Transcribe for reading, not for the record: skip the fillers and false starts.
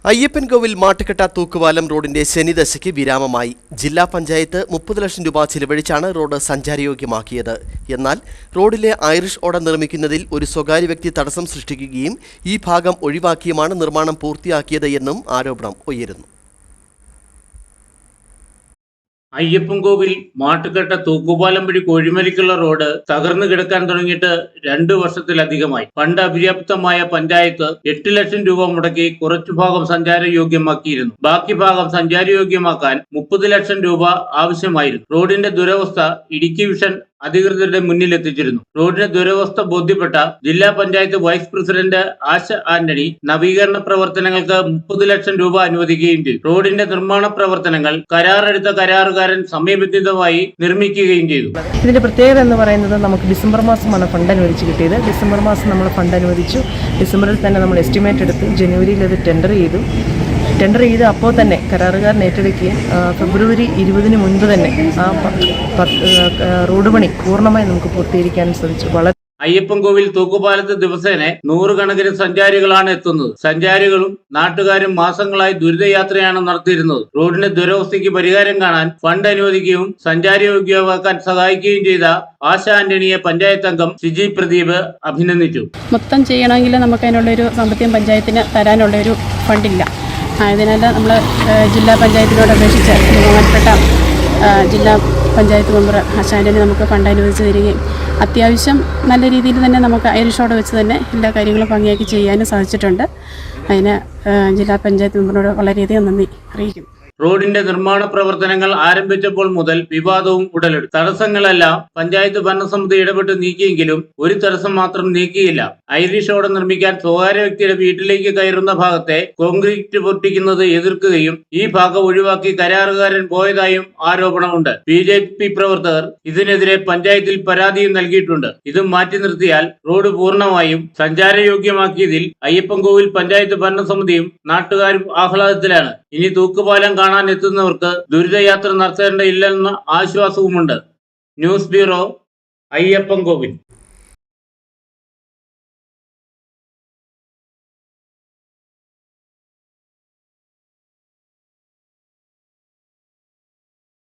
അയ്യപ്പൻകോവിൽ മാട്ടുകെട്ട തൂക്കുപാലം റോഡിന്റെ ശനിദശയ്ക്ക് വിരാമമായി. ജില്ലാ പഞ്ചായത്ത് 30 ലക്ഷം രൂപ ചിലവഴിച്ചാണ് റോഡ് സഞ്ചാരയോഗ്യമാക്കിയത്. എന്നാൽ റോഡിലെ ഐറിഷ് ഓട നിർമ്മിക്കുന്നതിൽ ഒരു സ്വകാര്യ വ്യക്തി തടസ്സം സൃഷ്ടിക്കുകയും ഈ ഭാഗം ഒഴിവാക്കിയുമാണ് നിർമ്മാണം പൂർത്തിയാക്കിയത് എന്നും ആരോപണം ഉയരുന്നു. അയ്യപ്പൻകോവിൽ മാട്ടുകെട്ട തൂക്കുപാലം വഴി കോഴിമലിക്കുള്ള റോഡ് തകർന്നു കിടക്കാൻ തുടങ്ങിയിട്ട് 2 വർഷത്തിലധികമായി. ഫണ്ട് അപര്യാപ്തമായ പഞ്ചായത്ത് 8 ലക്ഷം രൂപ മുടക്കി കുറച്ചു ഭാഗം സഞ്ചാരയോഗ്യമാക്കിയിരുന്നു. ബാക്കി ഭാഗം സഞ്ചാരയോഗ്യമാക്കാൻ 30 ലക്ഷം രൂപ ആവശ്യമായിരുന്നു. റോഡിന്റെ ദുരവസ്ഥ ഇടുക്കി വിഷൻ അധികൃതരുടെ മുന്നിലെത്തിച്ചിരുന്നു. റോഡിന്റെ ദുരവസ്ഥ ബോധ്യപ്പെട്ട ജില്ലാ പഞ്ചായത്ത് വൈസ് പ്രസിഡന്റ് ആശ ആന്റണി നവീകരണ പ്രവർത്തനങ്ങൾക്ക് 30 ലക്ഷം രൂപ അനുവദിക്കുകയും ചെയ്തു. റോഡിന്റെ നിർമ്മാണ പ്രവർത്തനങ്ങൾ കരാറെടുത്ത കരാറുകാരൻ സമയബന്ധിതമായി നിർമ്മിക്കുകയും ചെയ്തു. ഇതിന്റെ പ്രത്യേകത എന്ന് പറയുന്നത് നമുക്ക് ഡിസംബർ മാസമാണ് ഫണ്ട് അനുവദിച്ച് കിട്ടിയത്. ഡിസംബർ മാസം നമ്മൾ ഫണ്ട് അനുവദിച്ചു. ഡിസംബറിൽ തന്നെ നമ്മൾ എസ്റ്റിമേറ്റ് എടുത്ത് ജനുവരിയിൽ അത് ടെൻഡർ ചെയ്ത് അപ്പോൾ തന്നെ കരാറുകാരൻ ഏറ്റെടുക്കുകയും ഫെബ്രുവരി 20 മുൻപ് തന്നെ ആ റോഡ് പണി പൂർണ്ണമായി നമുക്ക് പൂർത്തീകരിക്കാൻ സാധിച്ചു. അയ്യപ്പൻകോവിൽ തൂക്കുപാലത്ത് ദിവസേന 100 കണക്കിന് സഞ്ചാരികളാണ് എത്തുന്നത്. സഞ്ചാരികളും നാട്ടുകാരും മാസങ്ങളായി ദുരിതയാത്രയാണ് നടത്തിയിരുന്നത്. റോഡിന്റെ ദുരവസ്ഥയ്ക്ക് പരിഹാരം കാണാൻ ഫണ്ട് അനുവദിക്കുകയും സഞ്ചാരയോഗ്യമാക്കാൻ സഹായിക്കുകയും ചെയ്ത ആശ ആന്റണിയെ പഞ്ചായത്ത് അംഗം സിജി പ്രദീപ് അഭിനന്ദിച്ചു. മൊത്തം ചെയ്യണമെങ്കിൽ നമുക്ക് അതിനുള്ളൊരു സാമ്പത്തികം പഞ്ചായത്തിന് തരാനുള്ളൊരു ഫണ്ടില്ല. ആയതിനാൽ നമ്മൾ ജില്ലാ പഞ്ചായത്തിനോട് അപേക്ഷിച്ച് ബഹുമാനപ്പെട്ട ജില്ലാ പഞ്ചായത്ത് മെമ്പർ ആശ ആന്റണി നമുക്ക് ഫണ്ട് അനുവദിച്ച് തരികയും അത്യാവശ്യം നല്ല രീതിയിൽ തന്നെ നമുക്ക് ഐറിഷോടെ വെച്ച് തന്നെ എല്ലാ കാര്യങ്ങളും ഭംഗിയാക്കി ചെയ്യാനും സാധിച്ചിട്ടുണ്ട്. അതിന് ജില്ലാ പഞ്ചായത്ത് മെമ്പറിനോട് വളരെയധികം നന്ദി അറിയിക്കുന്നു. റോഡിന്റെ നിർമ്മാണ പ്രവർത്തനങ്ങൾ ആരംഭിച്ചപ്പോൾ മുതൽ വിവാദവും ഉടലെടുത്തു. തടസ്സങ്ങളെല്ലാം പഞ്ചായത്ത് ഭരണസമിതി ഇടപെട്ട് നീക്കിയെങ്കിലും ഒരു തടസ്സം മാത്രം നീക്കിയില്ല. ഐറിഷ് ഓട നിർമ്മിക്കാൻ സ്വകാര്യ വ്യക്തിയുടെ വീട്ടിലേക്ക് കയറുന്ന ഭാഗത്തെ കോൺക്രീറ്റ് പൊട്ടിക്കുന്നത് എതിർക്കുകയും ഈ ഭാഗം ഒഴിവാക്കി കരാറുകാരൻ പോയതായും ആരോപണമുണ്ട്. BJP പ്രവർത്തകർ ഇതിനെതിരെ പഞ്ചായത്തിൽ പരാതിയും നൽകിയിട്ടുണ്ട്. ഇതും മാറ്റി നിർത്തിയാൽ റോഡ് പൂർണ്ണമായും സഞ്ചാരയോഗ്യമാക്കിയതിൽ അയ്യപ്പൻകോവിൽ പഞ്ചായത്ത് ഭരണസമിതിയും നാട്ടുകാരും ആഹ്ലാദത്തിലാണ്. ഇനി തൂക്കുപാലം കാണാൻ എത്തുന്നവർക്ക് ദുരിതയാത്ര നടത്തേണ്ടതില്ലെന്ന ആശ്വാസവുമുണ്ട്. News bureau, Ayyappancoil.